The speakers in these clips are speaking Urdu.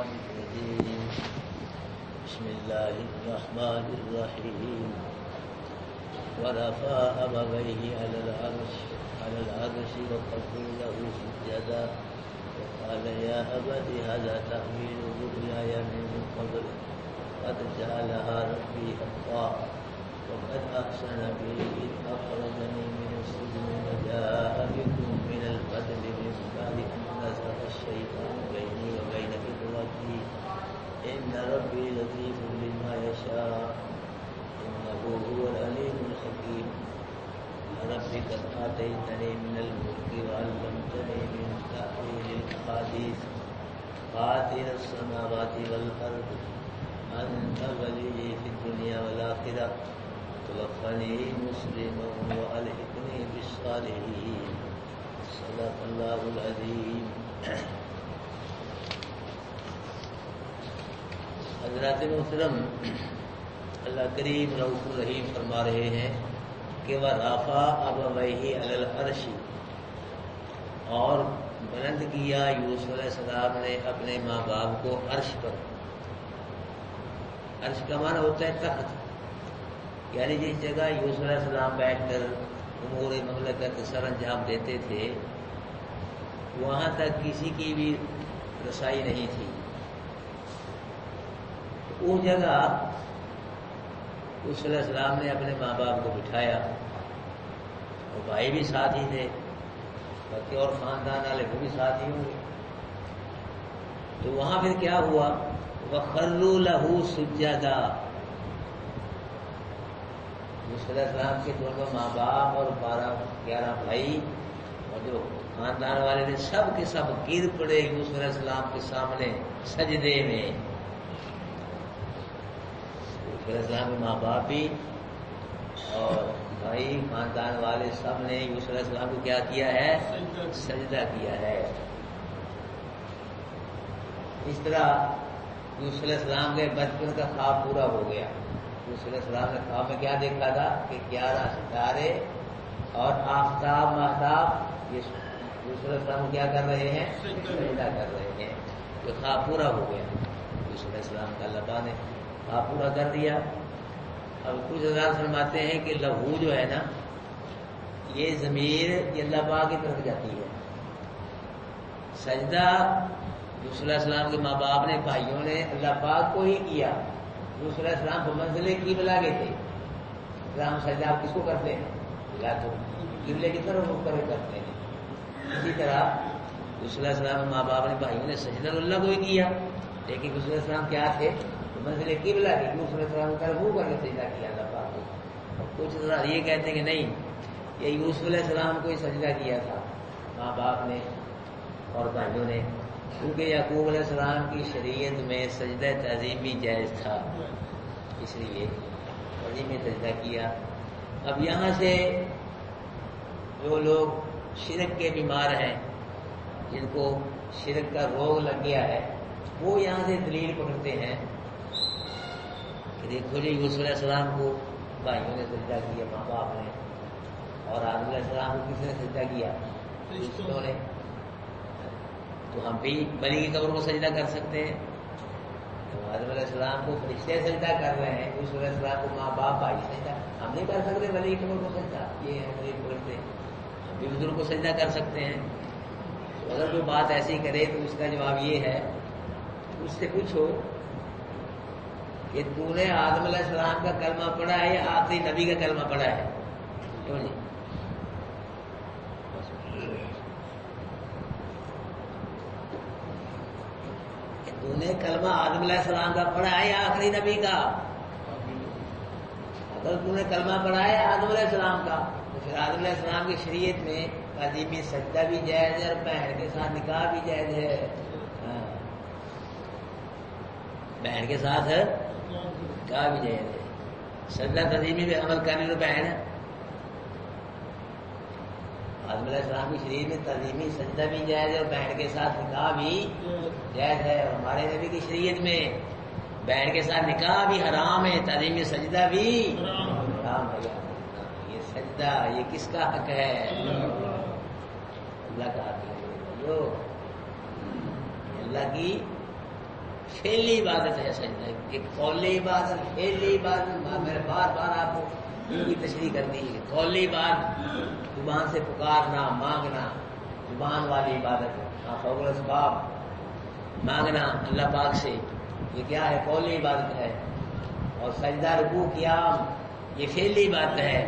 الشيطان الرجيم بسم الله الرحمن الرحيم ورفع أبويه على العرش وقروا له سجدا وقال يا أبت هذا تأويل رؤياي من قبل قد جعلها ربي حقا وقد أحسن بي إذ أخرجني من السجن وجاء بكم من البدن من بعد أن نزغ الشيطان بيني وبين إخوتي إن ربي لطيف لما يشاء إنه هو العليم الحكيم رب قد آتيتني من الملك وعلمتني من تأويل الأحاديث فاطر السماوات والأرض أنت ولي في الدنيا والآخرة توفني مسلما وألحقني بالصالحين صدق الله العظيم. حضرات محترم، اللہ کریم رؤوف الرحیم فرما رہے ہیں کہ وَرَفَعَ أَبَوَيْهِ عَلَى الْعَرْشِ، اور بلند کیا یوسف علیہ السلام نے اپنے ماں باپ کو عرش پر. عرش کا معنی ہوتا ہے تخت، یعنی جس جگہ یوسف علیہ السلام بیٹھ کر امور مملکت سر انجام دیتے تھے وہاں تک کسی کی بھی رسائی نہیں تھی. اس جگہ یوسف علیہ السلام نے اپنے ماں باپ کو بٹھایا اور بھائی بھی ساتھ ہی تھے، باقی اور خاندان والے وہ بھی ساتھ ہی ہوں گے. تو وہاں پھر کیا ہوا؟ وَخَرُّوا لَهُ سُجَّدًا. یوسف علیہ السلام کے دونوں ماں باپ اور 11 بھائی اور جو خاندان والے تھے سب کے سب گر پڑے یوسف علیہ السلام کے سامنے سجدے میں. یوسف علیہ السلام کے ماں باپ بھی اور بھائی خاندان والے سب نے یوسف علیہ السلام کو کیا کیا ہے؟ سجدہ کیا ہے. اس طرح یوسف علیہ السلام کے بچپن کا خواب پورا ہو گیا. یوسف علیہ السلام نے خواب میں کیا دیکھا تھا کہ 11 ستارے اور آفتاب ماہتاب یوسف علیہ السلام کیا کر رہے ہیں؟ سجدہ کر رہے ہیں. تو خواب پورا ہو گیا. یوسف علیہ السلام کا اللہ پاک نے خواب پورا کر دیا. اب کچھ حضرات فرماتے ہیں کہ لہو جو ہے نا، یہ ضمیر یہ اللہ پاک کی طرف جاتی ہے. سجدہ یوسف علیہ السلام کے ماں باپ نے بھائیوں نے اللہ پاک کو ہی کیا. یوسف علیہ السلام کو منزل قبلہ کے تھے. ہم سجدہ آپ کس کو کرتے ہیں؟ اللہ کو قبلے کی طرف رخ کر کرتے ہیں. اسی طرح یوسف علیہ السلام کے ماں باپ نے بھائیوں نے سجدہ اللہ کو ہی کیا، لیکن یوسف علیہ السلام کیا تھے؟ منزل قبلہ کے. یوسف علیہ السلام کا منہ کر کے سجدہ کیا اللہ پاک کو. کچھ حضرات یہ کہتے ہیں کہ نہیں، یہ یوسف علیہ السلام کو ہی سجدہ کیا تھا ماں باپ نے اور بھائیوں نے، کیونکہ یعقوب علیہ السلام کی شریعت میں سجدہ تعظیمی جائز تھا، اس لیے تعظیمی سجدہ کیا. اب یہاں سے جو لوگ شرک کے بیمار ہیں، جن کو شرک کا روگ لگ گیا ہے، وہ یہاں سے دلیل پکڑتے ہیں کہ دیکھو جی یوسف علیہ السلام کو بھائیوں نے سجدہ کیا، ماں باپ نے، اور آدم علیہ السلام کو کس نے سجدہ کیا؟ فرشتوں نے. تو ہم بھی بلی کی قبر کو سجدہ کر سکتے ہیں. تو آدم علیہ السلام کو فرشتے سجدہ کر رہے ہیں، یوسف علیہ السلام کو ماں باپ بھائی سجدہ ہم نہیں کر سکتے. بلی کی قبر کو سجدہ یہ ہم نہیں پکڑتے، ہم بھی بزرگ کو سجدہ کر سکتے ہیں. تو اگر کوئی بات ایسی کرے تو اس کا جواب یہ ہے، اس سے پوچھو کہ تو نے آدم علیہ السلام کا کلمہ پڑھا ہے یا آخری نبی کا کلمہ پڑھا ہے؟ کیوں جی؟ تو نے کلمہ آدم علیہ السلام کا پڑھا ہے یا آخری نبی کا؟ اگر تو نے کلمہ پڑھا ہے آدم علیہ السلام کا تو پھر آدم علیہ السلام کی شریعت میں تعظیمی سجدہ بھی جائز ہے اور بہن کے ساتھ نکاح بھی جائز ہے. بہن کے ساتھ نکاح بھی جائز ہے. سجدہ تعظیمی پہ عمل کرنے تو بہن ہے. آدم علیہ السلام کی شریعت میں تعظیمی سجدہ بھی جائز ہے اور بہن کے ساتھ نکاح بھی جائز ہے. اور ہمارے نبی کی شریعت میں بہن کے ساتھ نکاح بھی حرام ہے، تعظیمی سجدہ بھی حرام ہے. یہ سجدہ یہ کس کا حق ہے؟ اللہ کا حق ہے. اللہ کی فعلی عبادت ہے سجدہ، ایک قولی عبادت، فعلی عبادت. میں نے بار بار آپ کو ان کی تشریح کر دی ہے. قولی بات زبان سے پکارنا، مانگنا، زبان والی عبادت، فوق الاسباب مانگنا اللہ پاک سے، یہ کیا ہے؟ قولی عبادت ہے. اور سجدہ، رکوع، قیام یہ فعلی بات ہے.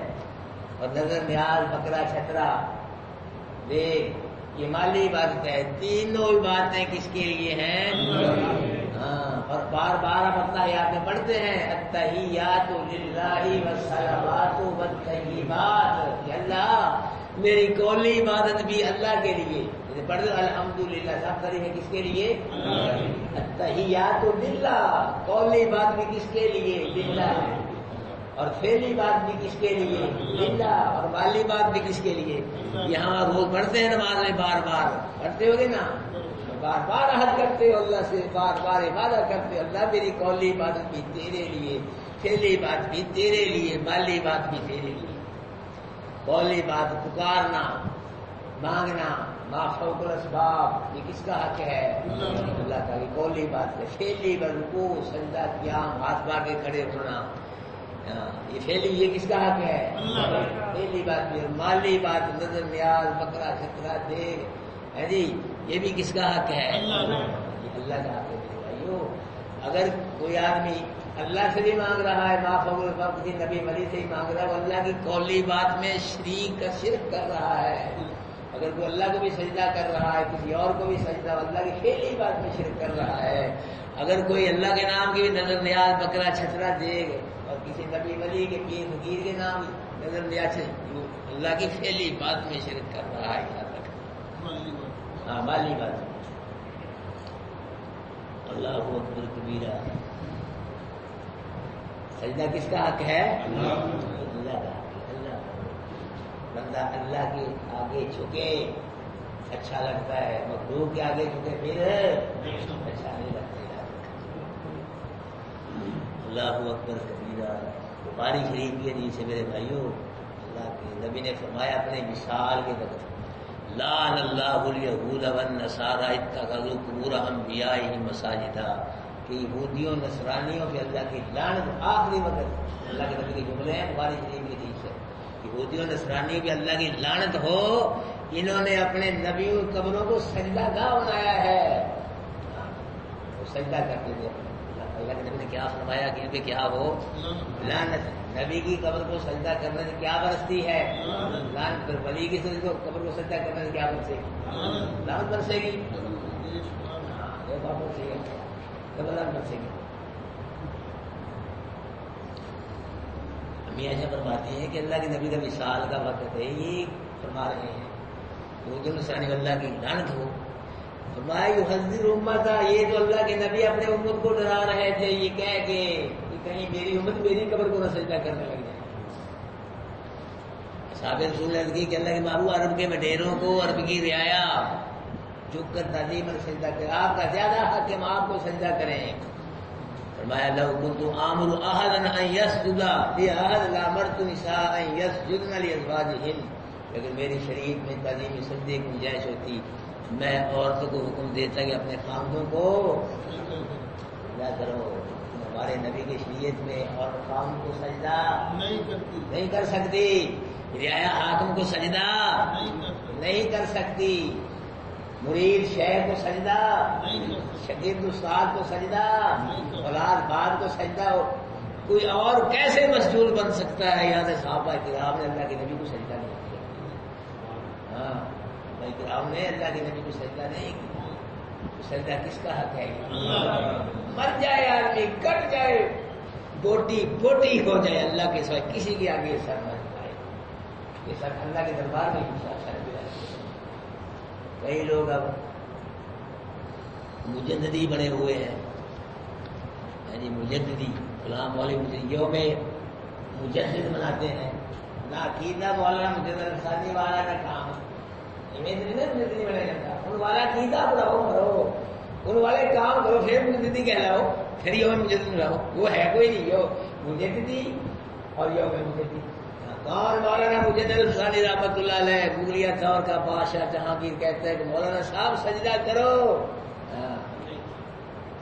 اور نظر نیاز، بکرا چھترا دیکھ یہ مالی عبادت ہے. تینوں عبادتیں کس کے لیے ہیں؟ ہاں. اور بار بار اب التحیات میں پڑھتے ہیں التحیات للہ والصلوات والطیبات، کہ اللہ میری قولی عبادت بھی اللہ کے لیے. پڑھ دو الحمدللہ، سب تعریفیں کس کے لیے؟ التحیات للہ. قولی بات بھی کس کے لیے؟ للہ. اور فعلی بات بھی کس کے لیے؟ للہ. اور مالی بات بھی کس کے لیے؟ یہاں روز پڑھتے ہیں نماز میں، بار بار پڑھتے ہو گے نا، بار بار عہد کرتے ہو اللہ سے، بار بار عبادت کرتے ہو اللہ میری قولی عبادت بھی تیرے لیے، فعلی بات بھی تیرے لیے، مالی بات بھی تیرے لیے. قولی بات پکارنا، مانگنا، ما فوق الاسباب، یہ کس کا حق ہے؟ اللہ کا. یہ قولی بات ہے. فعلی بات رکوع، سجدہ، قیام، ہاتھ پا کے کھڑے ہونا، یہ فعلی، یہ کس کا حق ہے؟ فعلی بات بھی. مالی بات نظر نیاز، بکرا چھترا دیکھ ہے جی، یہ بھی کس کا حق ہے؟ یہ اللہ کا حق ہے میرے بھائیو. اگر کوئی آدمی اللہ سے بھی مانگ رہا ہے، ما فوق الاسباب، کسی نبی ولی سے ہی مانگ رہا ہے، وہ اللہ کی قولی بات میں شرک کر رہا ہے. اگر کوئی اللہ کو بھی سجدہ کر رہا ہے، کسی اور کو بھی سجدہ، اللہ کی فعلی بات میں شرک کر رہا ہے. اگر کوئی اللہ کے نام کی بھی نظر نیاز، بکرا چھترا دیکھ، اور کسی نبی ولی کے پیر فقیر کے نام نظر نیاز، اللہ کی فعلی بات میں شرک کر رہا ہے. ہاں مالی بات. اللہ اکبر کبیرہ. سجدہ کس کا حق ہے؟ اللہ کا. بندہ اللہ کے آگے جھکے اچھا لگتا ہے، مخلوق کے آگے جھکے پھر اچھا نہیں لگتا. اللہ اکبر کبیرہ. بخاری شریف کی حدیث ہے میرے بھائیو، اللہ کے نبی نے فرمایا اپنے مثال کے وقت، لعن اللہ الیہود والنصارى اتخذوا قبور انبیائہم مساجدا، کہ یہودیوں نصرانیوں پہ اللہ کی لعنت. آخری وقت اللہ کے نبی کے جملے ہیں، بخاری شریف کی حدیث ہے. یہودیوں نصرانیوں پہ اللہ کی لعنت ہو، انہوں نے اپنے نبیوں قبروں کو سجدہ گاہ بنایا ہے. وہ سجدہ کرتے تھے. اللہ کے نبی نے کیا فرمایا کہ ان پہ کیا ہو؟ لعنت. نبی کی قبر کو سجدہ کرنے سے کیا برستی ہے؟ لعنت. پھر ولی کی قبر کو سجدہ کرنے سے کیا برسے گی؟ لعنت برسے گی. لعنت برسے گی. میاں ایسا فرماتے ہیں کہ اللہ کے نبی کا وصال کا وقت ہے، یہ فرما رہے ہیں وہ نصرانی اللہ کی لعنت ہو. فرمایا یحذر امتا، یہ تو اللہ کے نبی اپنے امت کو ڈرا رہے تھے یہ کہہ کے کہ کہیں میری امت میری قبر کو نہ سجدہ کرنے لگ جائے. صحابہ رسول نے کی کہ اللہ کے محبوب عرب کے مڈیروں کو، عرب کی رعایا جھک کر تعظیم اور سجدہ کریں، آپ کا زیادہ حق ہم آپ کو سجدہ کریں. فرمایا لو كنت آمر احدا ان يسجد لاحد لامرت النساء ان يسجدن لازواجهن، اگر میری شریعت میں تعظیم سجدے کی گنجائش ہوتی میں عورتوں کو حکم دیتا کہ اپنے خاندوں کو سجدہ کرو. ہمارے نبی کی شریعت میں اور خاندوں کو سجدہ نہیں کر سکتی، رعایا حاکم کو سجدہ نہیں کر سکتی، مرید شیخ کو سجدہ، شگرد استاد کو سجدہ، اولاد باپ کو سجدہ. کوئی اور کیسے مسجور بن سکتا ہے؟ یہاں سے صحابہ کرام نے اللہ کے نبی کو سجدہ نہیں کیا. ہاں صحابہ کرام نے اللہ کے نبی کو سجدہ نہیں کیا. سجدہ کس کا حق ہے؟ مر جائے آدمی، کٹ جائے، بوٹی بوٹی ہو جائے، اللہ کے سوا کسی کے آگے سر نہ جھکائے. یہ سر اللہ کے دربار میں سر بھی. کئی لوگ اب مجددی بنے ہوئے ہیں، یعنی مجددی غلام والے یوم مجدد مناتے ہیں. نہ عقیدہ مولانا مجدد ثانی والا نہ کام مجددی بنے جاتا. ان والا عقیدہ پڑھاؤ کرو، ان والے کام کرو، پھر مجددی کہلاؤ، پھر یوم مجدد مناؤ. وہ ہے کوئی نہیں یو مجددی اور یوم مجددی. کون مولانا مجدد ثانی رحمۃ اللہ علیہ مغلیہ دور کا بادشاہ جہانگیر کہتا ہے کہ مولانا صاحب سجدہ کرو.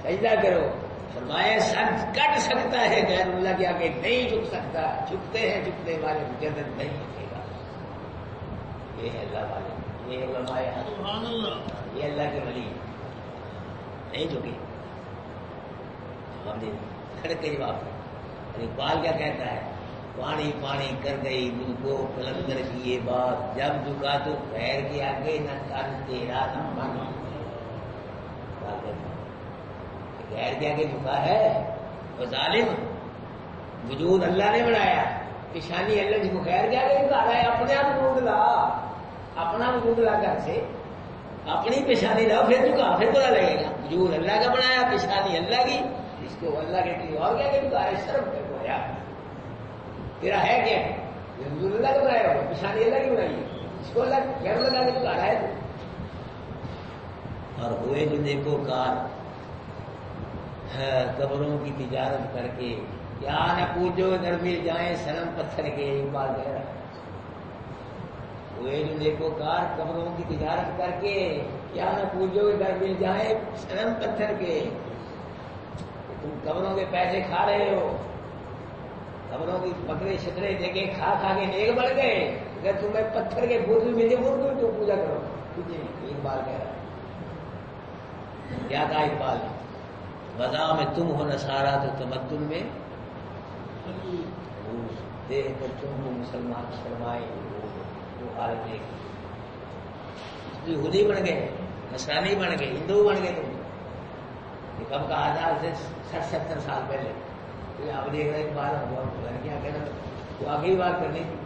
سجدہ کرو. فرمایا سر کٹ سکتا ہے غیر اللہ کے آگے نہیں جھک سکتا. جھکتے ہیں جھکنے والے جنت نہیں جھکے گا. یہ ہے اللہ والے، یہ علماء سبحان اللہ، یہ اللہ کے ولی نہیں جھکے. ہم نے کھڑے کے جواب. اقبال کیا کہتا ہے؟ پانی پانی کر گئی دل کو قلندر کی یہ بات، جب جھکا تو خیر کے آگے نہ کر تیرا نہ من. غیر کے آگے جھکا ہے وہ ظالم. وجود اللہ نے بنایا، پیشانی اللہ جس کو خیر کے آگے جھکا رہا ہے. اپنے آپ وجود لا، اپنا وجود لا کر سے اپنی پیشانی لاؤ، پھر جھکا، پھر برا لگے گا. وجود اللہ کا بنایا، پیشانی اللہ کی، اس کو اللہ کے کسی اور کے آگے جھکا ہے. شرم کر کو یار تیرا ہے کیا؟ یہ وجود اللہ کا بنایا ہوا، پیشانی اللہ کی بنائی ہے، اس کو اللہ غیر لگا کے جھکا رہا ہے تو. اور ہوئے جو دیکھو کار قبروں کی تجارت کر کے، کیا نہ پوجو در مل جائیں صنم پتھر کے. ایک بار کہہ رہا ہوئے جو دیکھو کار قبروں کی تجارت کر کے، کیا نہ پوجو در مل جائیں صنم پتھر کے. تم قبروں کے پیسے کھا رہے ہو، قبروں کی بکرے شکرے دے کے کھا کھا کے نیک بڑھ گئے. اگر تمہیں پتھر کے بت بھی ملے وہ تو پوجا کرو. ایک بار کہہ رہا کیا کہا اقبال نے؟ وضع میں تم ہو نصارا تو تمدن میں دیکھ کر تم کو مسلمان شرمائے. وہ حالت دیکھ یہودی بن گئے، نصرانی بن گئے، ہندو بن گئے. تم یہ کب کہا تھا؟ 60-70 سال پہلے. آپ دیکھ رہے ایک بار ہوا کیا کہنا تو آگے بات کرنی تھی.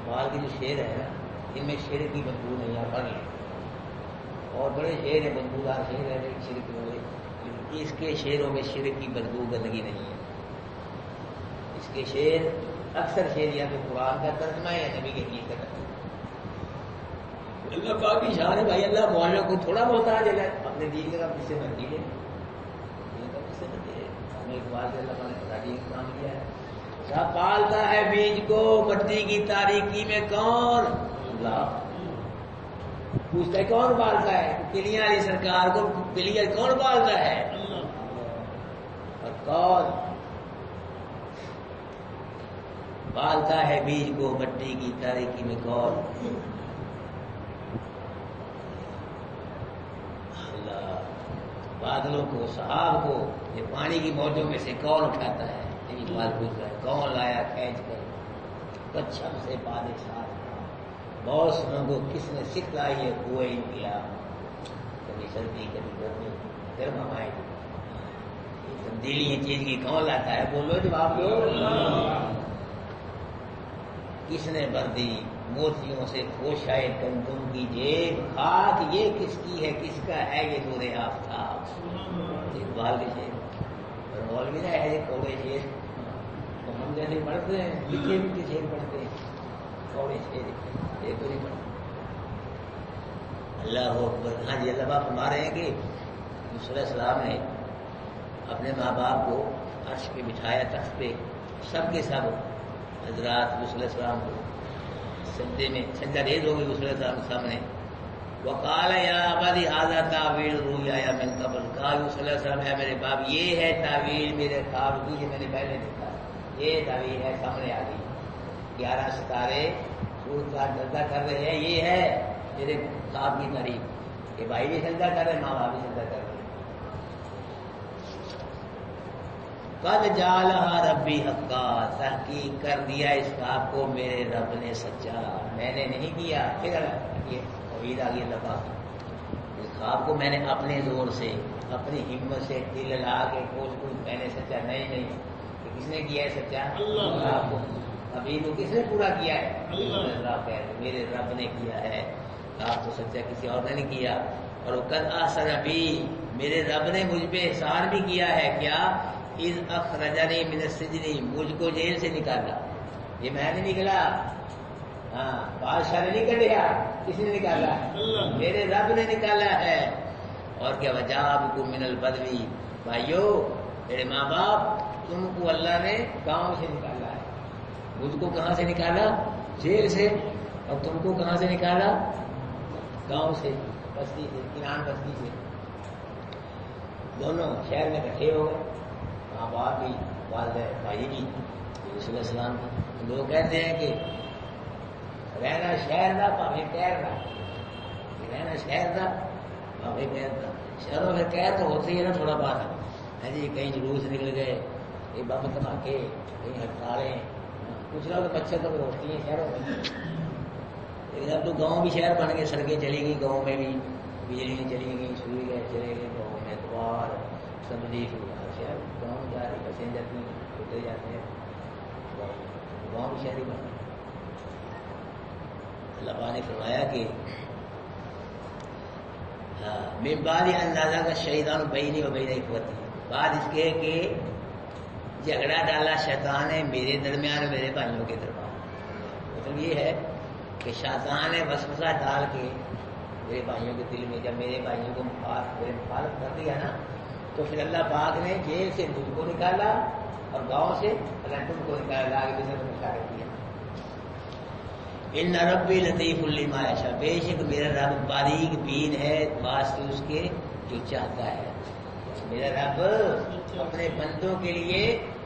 بال کی جو شعر ہے نا، ان میں شعر کی بدبو نہیں آ پڑی، اور بڑے شعر ہیں، بدبودار شعر ہے شرک والے. اس کے شعروں میں شرک کی بدبو گندگی نہیں ہے. اس کے شعر اکثر شعر یا تو قرآن کا ترجمہ ہے یا نبی کے دین کا ترجمہ. اللہ پاک کی شان ہے بھائی. اللہ معاشرے کو تھوڑا محتاج ہے اپنے دین کا کس سے مرضی ہے، کس سے مرضی ہے. ہمیں ایک بار سے اللہ تعالیٰ نے بتا دیا کام کیا ہے. سب پالتا ہے بیج کو مٹی کی تاریکی میں کون؟ اللہ پوچھتا ہے کون پالتا ہے؟ کلیاں علی سرکار کو کلیاں کون پالتا ہے؟ اور کون پالتا ہے بیج کو مٹی کی تاریکی میں کون؟ اللہ. بادلوں کو، سحاب کو، یہ پانی کی موجوں میں سے کون اٹھاتا ہے؟ یہی بات پوچھ رہا ہے. کون لایا کھینچ کر پچھم سے پادے ساتھ؟ موسموں کو کس نے سکھلائی ہے کوئی انقلاب؟ کبھی سردی کبھی گرمی، گرم ہوائیں. یہ تبدیلی چیز کی کون لاتا ہے؟ بولو جواب دو. کس نے بردی موتیوں سے کھوشائے گندم کی جیب؟ خاک یہ کس کی ہے، کس کا ہے یہ نور آفتاب؟ اقبال کے شعر اور مولوی نہ ہے کوڑے شعر تو ہم جیسے پڑھتے ہیں، لکھے بھی کے شعر پڑھتے ہیں، کوڑے شعر یہ تو نہیں پڑھتے. اللہ اکبر. ہاں جی اللہ باپ فرما رہے ہیں کہ یوسف علیہ السلام نے اپنے ماں باپ کو عرش پہ بٹھایا، تخت پہ. سب کے سب حضرات یوسف علیہ السلام کو سجدے میں سجدہ ریز ہو گئی یوسف علیہ السلام کے سامنے. وقال یا ابی ھذا تعویل رؤیا من قبل. کہا یوسف علیہ السلام ہے میرے باپ یہ ہے تعویل میرے خواب کی جو میں نے پہلے دیکھا، یہ تعویل ہے سامنے آ گئی. 11 ستارے سورج کا سجدہ کر رہے ہیں، یہ ہے میرے خواب کی تعریف. کہ بھائی بھی سجدہ کر رہے ہیں، ماں باپ بھی سجدہ کر رہے ہیں. قد جعلها ربی حقا. تحقیق کر دیا اس خواب کو میرے رب نے سچا، میں نے نہیں کیا. پھر یہ توحید آ گئی اللہ پاک. اس خواب کو میں نے اپنے زور سے، اپنی ہمت سے دل لا کے کوشش میں نے سچا نہیں. کس نے کیا ہے سچا؟ اللہ کو. ابھی تو کس نے پورا کیا ہے؟ اللہ. میرے رب نے کیا ہے. آپ تو سچا کسی اور نے نہیں کیا. اور قد احسن ابھی، میرے رب نے مجھ پہ احسان بھی کیا ہے. کیا؟ اذ اخرجنی من السجن، مجھ کو جیل سے نکالا. یہ میں نے نکلا، ہاں بادشاہ نے نہیں کر دیا. کس نے نکالا؟ میرے رب نے نکالا ہے. اور کیا وجابکم من البدوی. بھائیو میرے ماں باپ تم کو اللہ نے گاؤں سے نکالا ہے. مجھ کو کہاں سے نکالا؟ جیل سے. اور تم کو کہاں سے نکالا؟ گاؤں سے بستی سے کنان بستی سے دونوں شہر میں اکٹھے ہو گئے. ماں باپ بھی والد بھائی بھی یوسف علیہ السلام کی. لوگ کہتے ہیں کہ رہنا شہر کا پاوے قہر کا, رہنا شہر کا پاوے قہر کا. شہروں میں قہر تو ہوتی ہے نا تھوڑا بات ہے جی. کہیں جلوس نکل گئے, کہیں بم دھماکے, کہیں ہڑتالیں, کچھ نہ تو مچھر تو ہوتی ہیں شہروں میں. لیکن اب تو گاؤں بھی شہر بن گئے, سڑکیں چلی گئی گاؤں میں بھی, بجلی چلی گئی, سوئی گئے چلے گئے گاؤں میں, اتوار سبزی شہر گاؤں جا رہے پیسنجر بھی چھوٹے جاتے ہیں, گاؤں بھی شہری بن گئے. اللہ پاک نے فرمایا کہ میں بعد اندازہ کا شیطان بینی و بین اخوتی, بعد اس کے کہ جھگڑا ڈالا شیطان نے میرے درمیان میرے بھائیوں کے درمیان. مطلب یہ ہے کہ شیطان نے وسوسہ ڈال کے میرے بھائیوں کے دل میں, جب میرے بھائیوں کو مخالف کر دیا نا, تو پھر اللہ پاک نے جیل سے مجھ کو نکالا اور گاؤں سے تم کو نکالا, آگے بھی سے مشاہدہ کیا. ان ربی لطیف لما یشاء, بے شک میرا رب باریک بین ہے واسطے اس کے جو چاہتا ہے. میرا رب اپنے بندوں کے لیے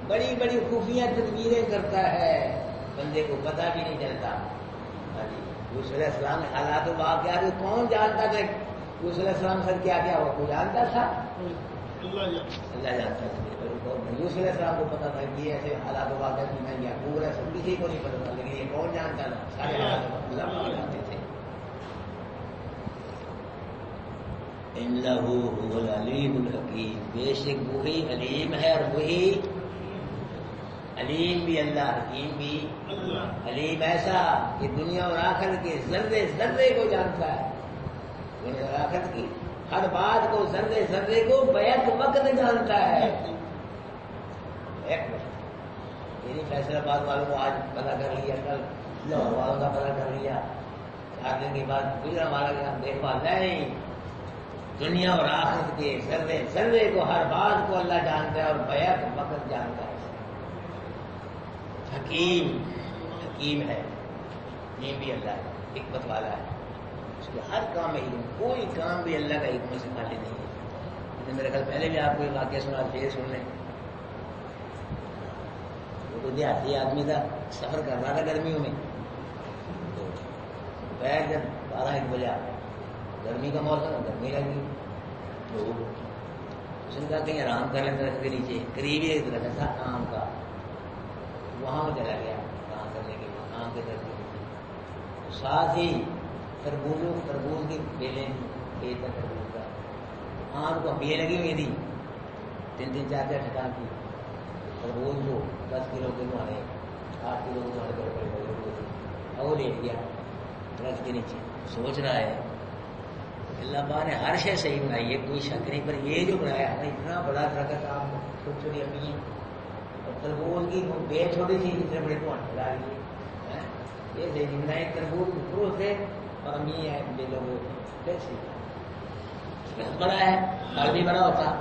بڑی بڑی خفیہ تدبیریں کرتا ہے, بندے کو پتہ بھی نہیں چلتا. یوسف علیہ السلام حالات و واقعات کون جانتا تھا یوسف علیہ السلام سر کیا کیا ہوا, کوئی جانتا تھا؟ اللہ جانتا تھا. یوسف علیہ السلام کو پتا تھا کہ ایسے حالات و واقعات کی میں یعقوب علیہ السلام کسی کو نہیں پتا تھا, لیکن یہ کون جانتا تھا؟ سارے حالات اللہ جانتے تھے. انہ هو العلیم الحکیم, بے شک وہی علیم ہے اور وہی علیم بھی اللہ, حکیم بھی اللہ. علیم ایسا کہ دنیا اور آخرت کے ذرے ذرے کو جانتا ہے, دنیا اور آخرت کی ہر بات کو ذرے ذرے کو بیک وقت جانتا ہے. یعنی فیصلہ آباد والوں کو آج پتہ کر لیا, کل لاہور والوں کا پتہ کر لیا, 4 دن کے بعد گزرا مارا گیا, دیکھ پا نہیں. دنیا اور آخرت کے ذرے ذرے کو ہر بات کو اللہ جانتا ہے اور بیک وقت جانتا ہے. حکیم حکیم ہے, یہ بھی اللہ ہے, حکمت والا ہے. اس کے ہر کام میں علم, کوئی کام بھی اللہ کا حکمت سے خالی نہیں ہے. میرے خیال پہلے بھی آپ کو یہ واقعہ سنا, پھر سن لیں. وہ تو دیہاتی آدمی تھا, سفر کر رہا تھا گرمیوں میں, دوپہر جب 12-1 بجے گرمی کا موسم, گرمی لگی تو اس نے کہا کہیں آرام کر لیں درخت کے نیچے. قریب ہی ایک درخت تھا آم کا, وہاں وہ چلا گیا کام کرنے کے لیے, آم کے درخت کے نیچے. ساتھ ہی تربوز کی بیلیں, کھیت تھا تربوز کا, آم کو بیلیں لگی ہوئی تھی 3-3 4 ٹھکان کی. تربوز کو 10 کلو کے مانے, 8 کلو کے مانے بڑے, وہ لیٹ گیا درخت کے نیچے. سوچ رہا ہے اللہ پاک نے ہر شے صحیح بنائی ہے, کوئی شک نہیں, پر یہ جو بنایا ہے اتنا بڑا درخت, آم چھوٹی چھوٹی امی تربوز کی بے چھوٹی سی جتنے بڑے تو لا لیے, یہ صحیح نہیں بنائے. تربوز پورو سے اور امی ہے بے لوگوں کیسے بڑا ہے, پھل بھی بڑا ہوتا,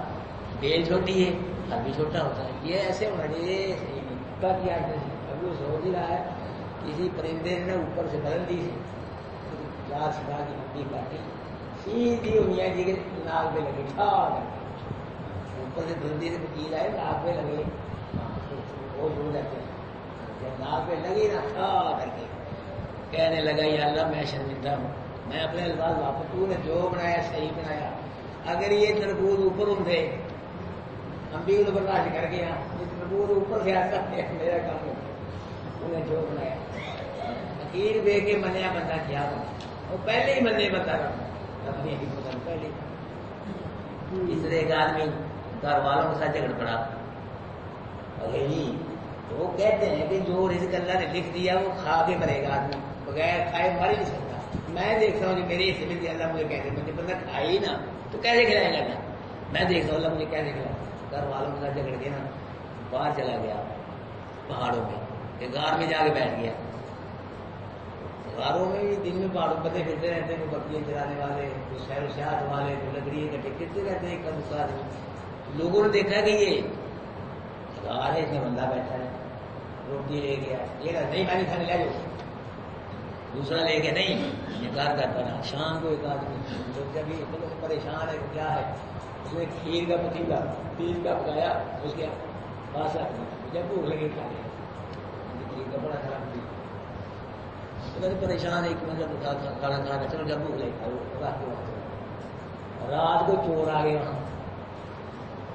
بیل چھوٹی ہے, پھل بھی چھوٹا ہوتا ہے. یہ ایسے ہونا چاہیے, یہ صحیح نہیں. کا کیا ابھی سوچ ہی رہا ہے, کسی پرندے نے اوپر سے بدل دی, 4 سکا کی مٹی کاٹی, سیدھی میاں جی کے ناک پہ لگی, اوپر سے دھندی سے چیز آئے ناک پہ لگے, وہ رو جاتے ہیں. جب ناک پہ لگی نا کھا کر کے کہنے لگا یا اللہ میں شرمندہ ہوں, میں اپنے الفاظ واپس, تو نے جو بنایا صحیح بنایا. اگر یہ تربوز اوپر ہوتے ہم بھی ان برداشت کر گیا, یہ تربوز اوپر سے آتا ہے میرا کام ہوتا, انہیں جو بنایا. فقیر بے کے منیا بندہ کیا بنا, وہ پہلے ہی مننے بتا رہا اپنی حکمت پہلے. اس طرح ایک آدمی گھر والوں کے ساتھ جھگڑ پڑا, ارے جی تو وہ کہتے ہیں کہ جو رزق اللہ نے لکھ دیا وہ کھا کے مرے گا آدمی, بغیر کھائے مر ہی نہیں سکتا. میں دیکھتا ہوں جو میری حصے میں اللہ مجھے کہتے ہیں, مجھے بندہ کھائے ہی نا تو کیسے کھلائے گا اللہ, میں دیکھتا ہوں اللہ مجھے کیسے کھلائے. گھر والوں کے ساتھ جھگڑ کے نا باہر چلا گیا پہاڑوں میں, ایک غار میں جا کے بیٹھ گیا. غاروں میں بھی دن میں پہاڑوں پتے پھرتے رہتے ہیں, بکریاں چلانے والے, سیر و سیاحت والے, لکڑی کٹے پھرتے رہتے ہیں. ایک آدمی لوگوں نے دیکھا کہ یہ غار ہے, اس میں بندہ بیٹھا ہے, روٹی لے گیا, یہ نہیں میں نہیں کھانے لے جاؤ, دوسرا لے کے نہیں انکار کرتا نا. شام کو ایک آدمی تو جب یہ پریشان ہے کیا ہے, اس نے کھیر کا پتیلا 30 کا پکایا, اس کے پاس جب بھوک لگے کھا لیا, کھیر کا بڑا خراب تھی, پریشان ہے جب کھانا کھانا, چلو جب بھوک لگے کھا لو. رات کو چور آ گئے وہاں,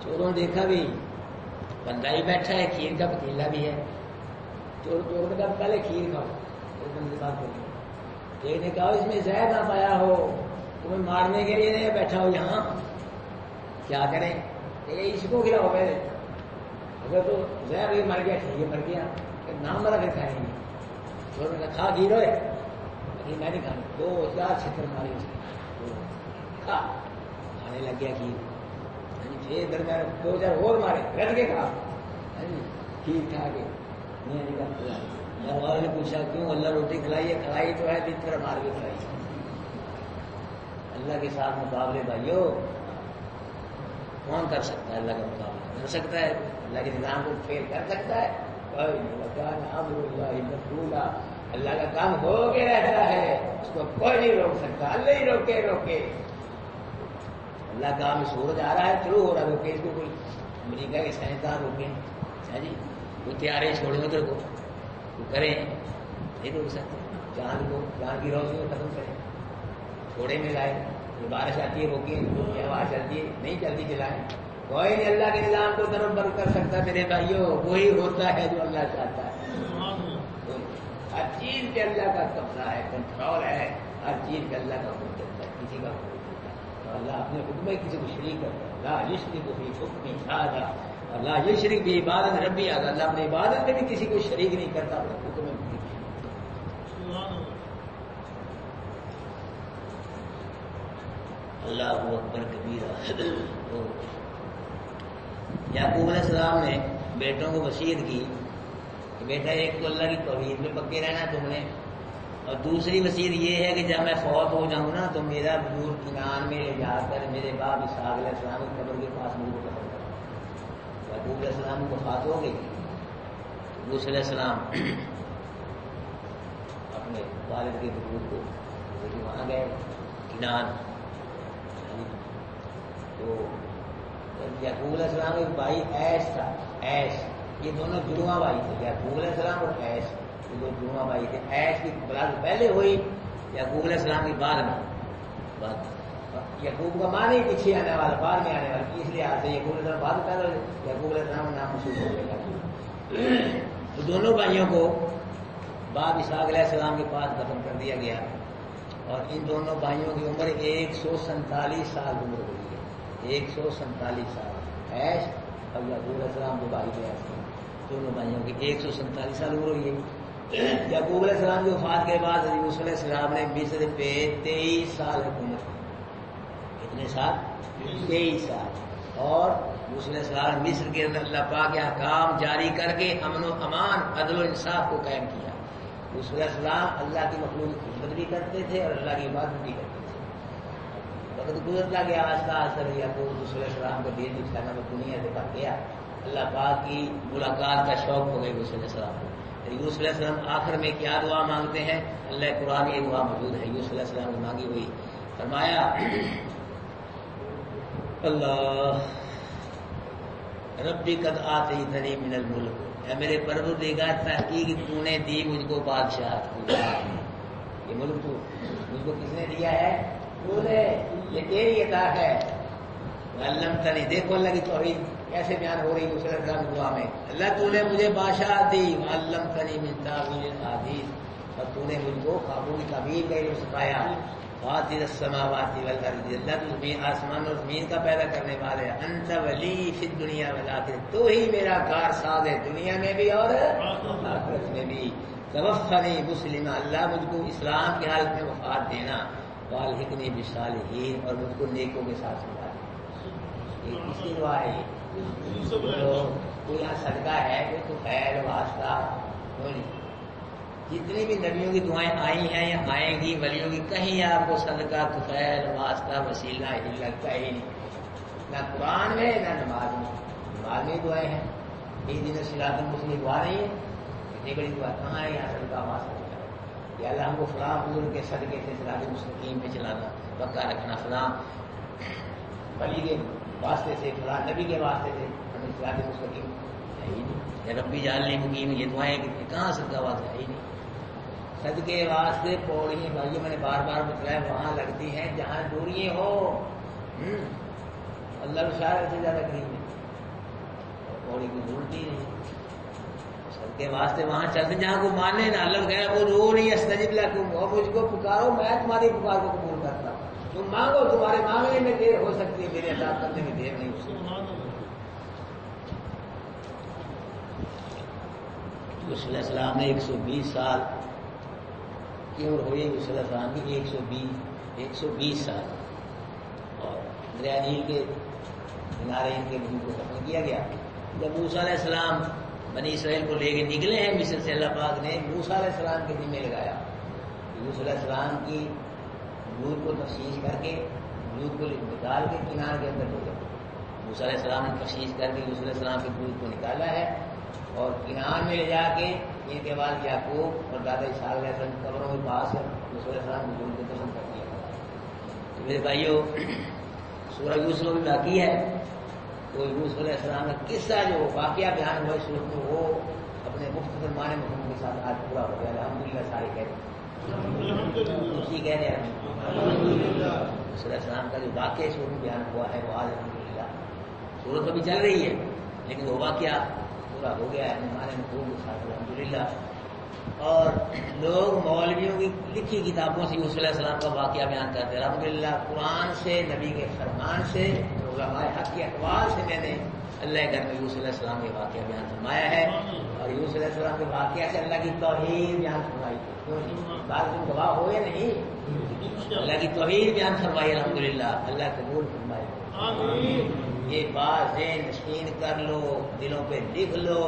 چوروں نے دیکھا بھی بندہ ہی بیٹھا ہے, کھیر کا پتیلا بھی ہے. چور نے کہا پہلے کھیر کھاؤ, ایک نے کہا اس میں زہر نہ پایا ہو, تمہیں مارنے کے لیے نہیں بیٹھا ہو یہاں, کیا کریں, اس کو کھلاؤ پہلے, اگر تو زہر بھی مر گیا ٹھیک ہے, مر گیا نام مرا پھر کھائیں گے. چور نے کہا کھا کھیر ہوئے, میں نہیں کھانا. 2-4 چھتر ماری اس نے, کھا, کھانے لگ گیا کھیر. پھر درمیان 2-4 اور مارے, رٹ کے کھا, کھیر کھا کے نہیں نکلتا. گھر والوں نے پوچھا کیوں, اللہ روٹی کھلائی ہے, کھلائی تو ہے 3 طرح مار کے کھلائی. اللہ کے ساتھ مقابلے بھائیو کون کر سکتا ہے؟ اللہ کا مقابلہ کر سکتا ہے؟ اللہ کے نظام کو فیل کر سکتا ہے؟ اللہ کا کام ہو کے رہتا ہے, اس کو کوئی نہیں روک سکتا. اللہ ہی روکے. اللہ کا کام سورج آ رہا ہے, شروع ہو رہا ہے, روکے اس کو کوئی امریکہ کے سائنسدان روکے, جی وہ تیارے چھوڑے ادھر کو کریں, نہیں روک سکتے. چاند کی روشنی کو ختم کریں, چھوڑے میں لائیں, بارش آتی ہے روکیں, ہوا چلتی ہے نہیں چلتی چلائیں. کوئی نہیں اللہ کے نظام کو درم بر کر سکتا میرے بھائیوں, وہی ہوتا ہے جو اللہ چاہتا ہے. ہر چیز پہ اللہ کا قبضہ ہے, کنٹرول ہے, ہر چیز پہ اللہ کا حکم چلتا ہے, کسی کا حکم چلتا ہے. اللہ اپنے حکم میں کسی کو شریک کرتا ہے. لا یشرک فی حکمی احدا, اللہ یشرک فی عبادت ربی احدا, اللہ اپنی عبادت میں بھی کسی کو شریک نہیں کرتا, اپنے حکم میں بھی. اللہ اکبر کبیرہ. یعقوب علیہ السلام نے بیٹوں کو وصیت کی کہ بیٹا ایک تو اللہ کی توحید میں پکے رہنا تم نے, اور دوسری وصیت یہ ہے کہ جب میں فوت ہو جاؤں نا تو میرا بزرگ کنان میں لے جا کر میرے باپ اسحاق علیہ السلام کی قبر کے پاس مجھے قبر کر. یعقوب علیہ السلام کی وفات ہو گئی. موسیٰ علیہ السلام اپنے والد کے بزرگ کو وہاں گئے کنان. تو یعقوب علیہ السلام ایک بھائی ایس تھا, ایس, یہ دونوں جڑواں بھائی تھے, یعقوب علیہ السلام اور ایس, یہ دو جڑواں بھائی تھے. ایس کی اولاد پہلے ہوئی, یعقوب علیہ السلام کی بعد میں. یعقوب کا ماں نہیں پیچھے آنے والا, بعد میں آنے والا, اس لیے آتے یعقوب علیہ السلام بعد پیدا ہوئے, یعقوب علیہ السلام نام مشہور ہو گیا. تو دونوں بھائیوں کو باپ اسحاق علیہ السلام کے پاس دفن کر دیا گیا, اور ان دونوں بھائیوں کی عمر 147 سال عمر ہوئی ہے. 147 سال. ایش اور یعقوب علیہ السلام کے بھائی تھے, دونوں بھائیوں کی 147 سال عمر ہوئی ہے. یعقوب علیہ السلام کی وفات کے بعد یوسف علیہ السلام نے مصر پہ 23 سال حکومت کی. کتنے سال؟ 23 سال. اور یوسف علیہ السلام مصر کے اندر اللہ پاک کے احکام جاری کر کے امن و امان, عدل و انصاف کو قائم کیا. یوسف علیہ السلام اللہ کی مخلوق کی خدمت بھی کرتے تھے اور اللہ کی عبادت بھی کرتے تھے. وقت گزرتا گیا, آہستہ آہستہ یعقوب یوسف علیہ السلام کا دین دکھانا میں دنیا سے بڑھ گیا. اللہ پاک کی ملاقات کا شوق ہو گئی یوسف علیہ السلام کو. یوسف علیہ السلام آخر میں کیا دعا مانگتے ہیں؟ اللہ قرآن کی دعا موجود ہے, یوسف علیہ السلام نے مانگی ہوئی. فرمایا اللہ ربی قد آتیتنی من الملک, اے میرے پروردگار تحقیق تو نے دی مجھ کو بادشاہت. یہ ملک تو مجھ کو کس نے دیا ہے؟ تو نے, یہ تیری عطا ہے. علمتنی, دیکھو اللہ کی توحید کیسے بیان ہو رہی ہے یوسف علیہ السلام کی دعا میں. اللہ تو نے مجھے بادشاہت دی. علمتنی من تاویل الاحادیث, اور تو نے مجھ کو خوابوں کی تعبیر کا علم سکھایا. فاطر السماوات والارض, اللہ تو آسمان اور زمین کا پیدا کرنے والے. انت ولی فی الدنیا والآخرہ, تو ہی میرا کارساز ہے دنیا میں بھی اور آخرت میں بھی. توفنی مسلما, اللہ مجھ کو اسلام کی حالت میں وفات دینا. والحقنی بالصالحین, اور مجھ کو نیکوں کے ساتھ ملا. یہ کس کی دعا ہے؟ کوئی یہاں صدقہ ہے, کوئی تو خیر واسطہ کوئی نہیں. جتنی بھی نبیوں کی دعائیں آئی ہیں یا آئیں گی ولیوں کی, کہیں آپ کو صدقہ خیر واسطہ وسیلہ لگتا ہی نہیں. نہ قرآن میں نہ نماز میں. نماز میں دعائیں ہیں, ایک دن صراط المستقیم دعا نہیں ہے, اتنی بڑی دعا کہاں ہے یہاں صدقہ واسطہ. کہ اللہ ہم کو فلاں بزرگ کے صدقے سے صراط مستقیم پہ چلانا پکا رکھنا، فلاں ولی کے واسطے سے، فلاں نبی کے واسطے سے ہمیں صراط مستقیم ہے ہی نہیں۔ یا ربی جعلنی مقیم، یہ دعائیں کہاں صدقہ واسطے ہے ہی نہیں۔ صدقے واسطے پوڑیاں بھائی میں نے بار بار بتلایا وہاں لگتی ہیں جہاں دوریے ہو، اللہ رشار سے زیادہ قریب ہے، پوڑی کی ضرورت ہی نہیں۔ صدقے واسطے وہاں چلتے جہاں کو مانے نہ، اللہ کہہ رہا وہ رو نہیں استجب لکم، اور مجھ کو پکارو میں تمہاری پکار کو قبول کرتا ہوں۔ تم مانگو، تمہارے مانگنے میں دیر ہو سکتی ہے، میرے عطا کرنے میں دیر نہیں ہو سکتی۔ رسول اللہ علیہ السلام نے 120 سال کی عمر ہوئی، رسول اللہ علیہ السلام کی 120 سال، اور دریا نیل کے کنارے ان کے وجود کو ختم کیا گیا۔ جب موسیٰ علیہ السلام بنی اسرائیل کو لے کے نکلے ہیں مصر سے، اللہ پاک نے موسیٰ علیہ السلام کے ذمہ لگایا، یوسف علیہ السلام کی وجود کو تفشیش کر کے، وجود کو نکال کے کنار کے اندر لے گئے۔ موسیٰ علیہ السلام نے تفشیش کر کے یوسف علیہ السلام کے وجود کو نکالا ہے، اور کنار میں لے جا کے ان کے بعد یعقوب اور دادا اسحاق علیہ السلام کی قبروں کے پاس یوسف علیہ السلام کی وجود کو دفن کر دیا۔ تو میرے بھائیو، سورہ یوسف میں باقی ہے، تو یوسف علیہ السلام کا قصہ جو واقعہ بیان ہوا اس صورت میں، وہ اپنے مختصر معنی مفہوم کے ساتھ آج پورا ہو گیا۔ الحمدللہ سارے کہتے ہیں، اسی کہہ رہے ہیں یوسف علیہ السلام کا جو واقعہ اس صورت میں بیان ہوا ہے وہ آج الحمدللہ، صورت ابھی چل رہی ہے لیکن وہ واقعہ پورا ہو گیا ہے اپنے معنی مفہوم کے ساتھ الحمدللہ۔ اور لوگ مولویوں کی لکھی کتابوں سے یوسف علیہ السلام کا واقعہ بیان کرتے ہیں، الحمدللہ قرآن سے، نبی کے فرمان سے، علماء حق کے اقوال سے میں نے اللہ کے گھر میں یوسف علیہ السلام کے واقعہ بیان فرمایا ہے، اور یوسف علیہ السلام کے واقعہ سے اللہ کی توحید بیان فرمائی۔ کیوں نہیں؟ بعض تم گواہ ہو یا نہیں؟ اللہ کی توحید بیان فرمائی الحمدللہ، اللہ قبول فرمائے۔ یہ بات ذہن نشین کر لو، دلوں پہ لکھ لو،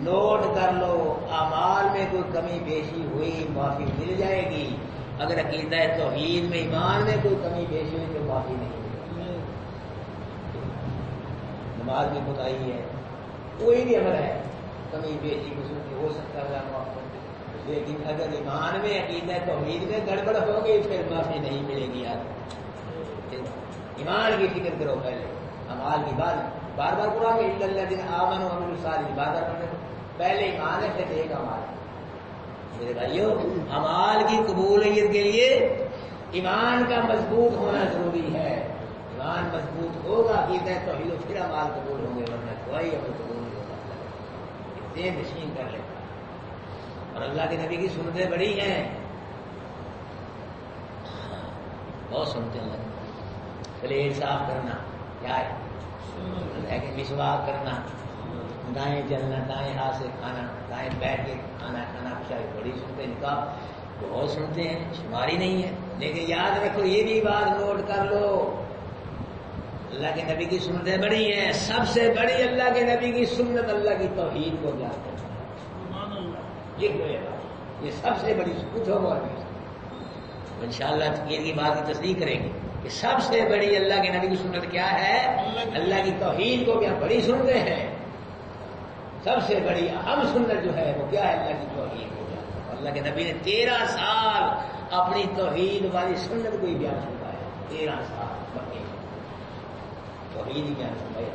نوٹ کر لو، اعمال میں کوئی کمی بیشی ہوئی معافی مل جائے گی، اگر عقیدہ توحید میں، ایمان میں کوئی کمی بیشی ہوئی تو معافی نہیں ملے گی۔ نماز میں کوتاہی ہے، کوئی بھی عمل ہے، کمی بیشی کی ہو سکتا ہے معاف کر دے، لیکن اگر ایمان میں، عقیدہ توحید میں گڑبڑ ہوگی پھر معافی نہیں ملے گی۔ یار ایمان کی فکر کرو پہلے، اعمال کی بات بار بار قرآن میں الا الذین آمنوا وعملوا الصالحات بار بار پڑھنے، پہلے ایمان ہے پھر ایک اعمال ہے۔ میرے بھائیو، اعمال کی قبولیت کے لیے ایمان کا مضبوط ہونا ضروری ہے۔ ایمان مضبوط ہوگا عقیدہ توحید، پھر اعمال قبول ہوں گے، ورنہ کوئی عمل قبول نہیں ہوتا۔ ذہن نشین کر لیتا۔ اور اللہ کے نبی کی سنتیں بڑی ہیں، بہت سنتے ہیں۔ پلیٹ صاف کرنا کیا ہے؟ مسواک کرنا، دائیں چلنا، دائیں ہاتھ سے کھانا، دائیں بیٹھ کے کھانا پیشاب بڑی سنتے ہیں، نکاح بہت سنتے ہیں، شماری نہیں ہے۔ لیکن یاد رکھو، یہ بھی بات نوٹ کر لو، اللہ کے نبی کی سنتیں بڑی ہیں، سب سے بڑی اللہ کے نبی کی سنت اللہ کی توحید کو بیان کرنا، یہ سب سے بڑی پوچھو مولوی، انشاءاللہ تقریر کی بات کی تصدیق کریں گے کہ سب سے بڑی اللہ کے نبی کی سنت کیا ہے؟ اللہ کی توحید کو کیا بڑی سنتے ہیں؟ سب سے بڑی اہم سنت جو ہے وہ کیا ہے؟ اللہ کی توحید کو بیان۔ اللہ کے نبی نے 13 سال اپنی توحید والی سنت کو ہی بیان فرمایا، 13 سال مکے توحید ہی بیان فرمائی۔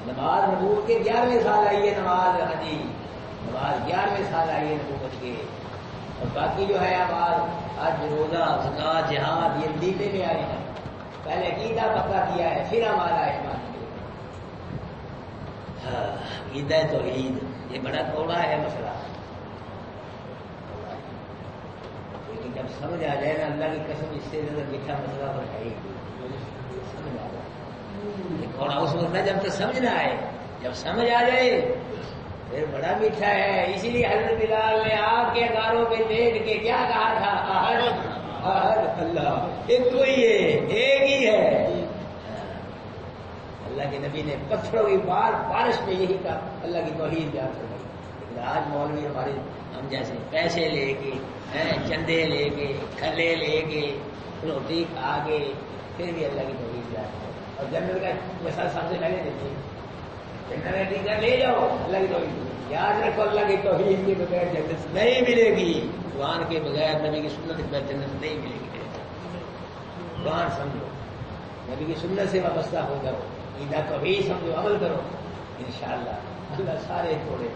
نماز نبوت کے 11ویں سال آئی ہے، نماز حجی نماز 11ویں سال آئی ہے نبوت کے، اور باقی جو ہے اعمال حج، روزہ، زکوٰۃ، جہاد، یہ دیتے میں آئے ہیں۔ پہلے عقیدہ پکا کیا ہے، پھر اعمال آئے ہیں۔ عقیدہ توحید یہ بڑا تھوڑا ہے مسئلہ، لیکن جب سمجھ آ جائے نا، اللہ کی قسم اس سے زیادہ میٹھا مسئلہ تو ہے ہی، سمجھ آ جائے تھوڑا اس وقت ہے جب تک سمجھ نہ آئے، جب سمجھ آ جائے پھر بڑا میٹھا ہے۔ اسی لیے حضرت بلال نے آپ کے گاروں پہ دیکھ کے کیا کہا تھا؟ احد احد اللہ، ایک کوئی ہے، ایک ہی ہے۔ اللہ کے نبی نے پتھروں کی بارش میں یہی کہا، اللہ کی توحید بیان فرمائی۔ لیکن آج مولوی ہمارے ہم جیسے پیسے لے کے، چندے لے کے، کھلے لے کے، روٹی کھا کے، پھر بھی اللہ کی توحید بیان کرتے، اور جنت کا مثال سب سے پہلے دیتے جنریٹنگ کا لے جاؤ اللہ کی توحید، یاد رکھو اللہ کی توحید کے بغیر جنت نہیں ملے گی، قرآن کے بغیر نبی کی سنت کے بغیر جنت نہیں ملے گی۔ قرآن سمجھو، نبی کی سنت سے وابستہ ہو جاؤ، عیدہ توحید سمجھو، عمل کرو، انشاءاللہ اللہ سارے توڑے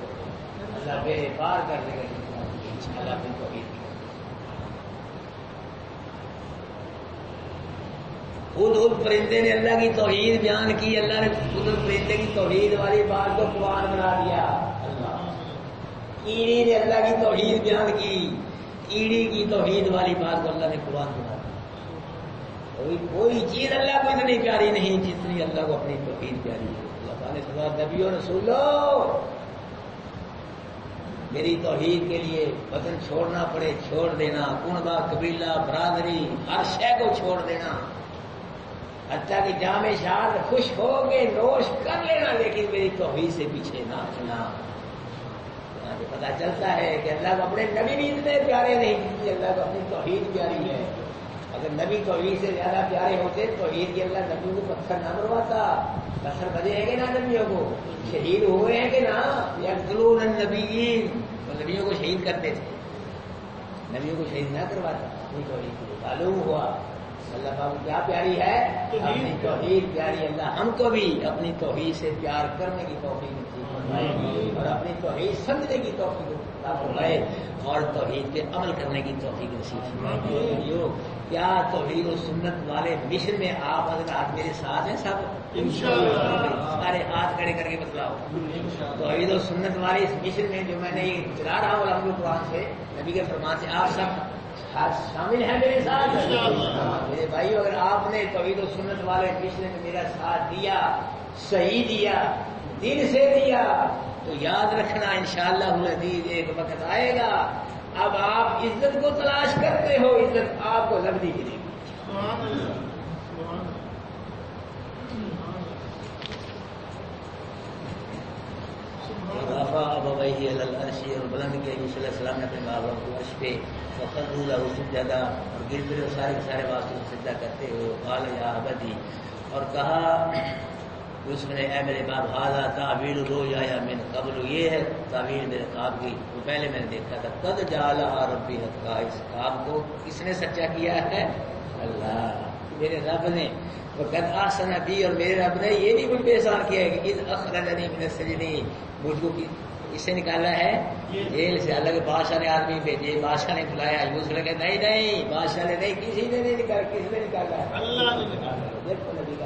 اللہ بے پار کر دے گا انشاءاللہ اپنی توحید کی۔ خود پرندے نے اللہ کی توحید بیان کی، اللہ نے خود پرندے کی توحید والی بات کو قرآن بنا دیا۔ اللہ کیڑی نے اللہ کی توحید بیان کی، کیڑی کی توحید والی بات کو اللہ نے قرآن بنا دیا۔ کوئی چیز اللہ کو اتنی پیاری نہیں جتنی اللہ کو اپنی توحید پیاری ہے۔ اللہ تعالیٰ نے فرمایا نبیوں رسولو میری توحید کے لیے وطن چھوڑنا پڑے چھوڑ دینا، کنبہ قبیلہ برادری ہر شے کو چھوڑ دینا، حتیٰ کہ جام شاد خوش ہو کے نوش کر لینا، لیکن میری توحید سے پیچھے نہ ہٹنا۔ یہاں سے پتہ چلتا ہے کہ اللہ کو اپنے نبی بھی اتنے پیارے نہیں جتنی اللہ کو اپنی توحید پیاری ہے۔ اگر نبی توحید سے زیادہ پیارے ہوتے تو عید کے اللہ نبیوں کو پتھر نہ مرواتا، پتھر بجے ہیں کہ نہ نبیوں کو، شہید ہوئے ہیں کہ نہ، یقتلون النبیین، تو نبیوں کو شہید کرتے تھے، نبیوں کو شہید نہ کرواتا اپنی توحید کے لیے۔ معلوم ہوا اللہ پاک کیا پیاری ہے، اپنی توحید پیاری۔ اللہ ہم کو بھی اپنی توحید سے پیار کرنے کی توفیق نصیب فرمائے اور اپنی توحید سمجھنے کی توفیق فرمائے اور توحید پہ عمل کرنے کی توفیق نصیب فرمائے۔ کیا توحید و سنت والے مشن میں آپ حضرات میرے ساتھ ہیں سب؟ انشاءاللہ سارے ہاتھ کھڑے کر کے بتلاؤ۔ توحید و سنت والے اس مشن میں جو میں نے یہ چلا رہا ہوں الحمد قرآن سے نبی کے فرمان سے، آپ سب شامل ہیں میرے ساتھ؟ میرے بھائی اگر آپ نے توحید و سنت والے مشن میں میرا ساتھ دیا، صحیح دیا، دل سے دیا، تو یاد رکھنا انشاءاللہ العزیز ایک وقت آئے گا اب آپ عزت کو تلاش کرتے ہو، عزت آپ کو لبنی ملے گی۔ رفع ابویہ علی العرش، اور بلند کیا یوسف علیہ السلام نے اپنے ماں باپ کو عرش پہ، فخروا لہ سجدا، اور گر پڑے سارے کے سارے واسطے سجدہ کرتے ہو، قال یا ابتی، اور کہا یوسف نے اے میرے باپ ھذا تعبیر رؤیا من قبل، یہ ہے تعبیر میرے خواب کی، وہ پہلے میں نے دیکھا تھا، قد جعلھا ربی حقا، اس خواب کو کس نے سچا کیا ہے؟ اللہ میرے رب نے، وقد احسن بی، اور میرے رب نے یہ بھی مجھ پہ احسان کیا ہے کہ اذ اخرجنی من السجن، مجھ کو اس سے نکالا ہے جیل سے۔ اللہ کے بادشاہ نے آدمی بھیجے، بادشاہ نے بلایا، یوسف نے کہا نہیں نہیں، بادشاہ نے نہیں، کسی نے نہیں نکالا، کس نے نکالا ہے؟ اللہ نے نکالا۔ دیکھو نبی کا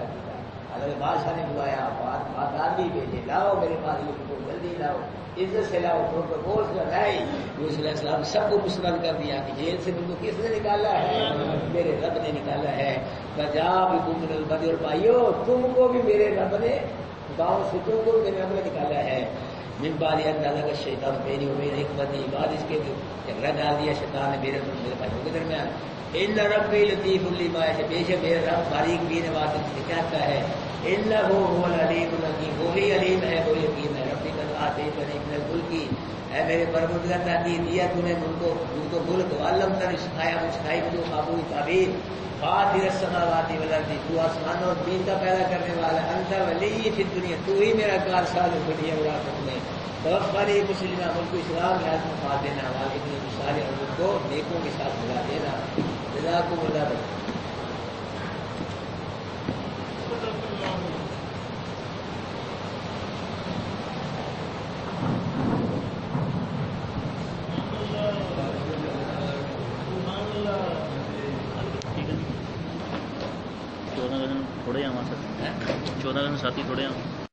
اللہ کے بادشاہ نے بلایا، بات آدمی بھیجے، لاؤ میرے پاس یوسف کو، جلدی لاؤ، عزت سے لاؤ، پروٹوکول سے لائی۔ یوسف علیہ السلام سب کو مسلم کر دیا کہ جیل سے مجھ کو کس نے نکالا ہے؟ میرے رب نے نکالا ہے۔ بجا بکم من البدی، اور بھائیو تم کو بھی میرے رب نے، گاؤں سے تم کو میرے رب نے نکالا ہے۔ من بعد ان لگا شیطان بینی و بین حکمتی، بعد اس کے جھگڑا ڈال دیا شیطان نے میرے بھائیوں کے درمیان۔ ان ربی لطیف لما یشاء، بے شک میرا رب باریک بین بات سے چاہتا ہے۔ انہ هو العلیم الحکیم، وہی علیم ہے وہ حکیم ہے۔ ربی قد آتیتنی من الملک، اے میرے پروردگار تحقیق دیا تو نے مجھ کو ملک، وعلمتنی، سکھایا سکھائی مجھے خوابوں کی تعبیر، فاطر السماوات والارض، تو آسمانوں اور زمین کا پیدا کرنے والا، انت ولی فی الدنیا، تو ہی میرا کارساز ہے دنیا اور آخرت میں۔ توفنی مسلمہ، ملک کو اسلام کے ہاتھ میں پا دینا، والدین مثال اور ملک کو نیکوں کے ساتھ ملا دینا۔ جزاکم اللہ خیر۔ تھوڑے ہمارے ساتھ 14 دن ساتھی تھوڑے ہم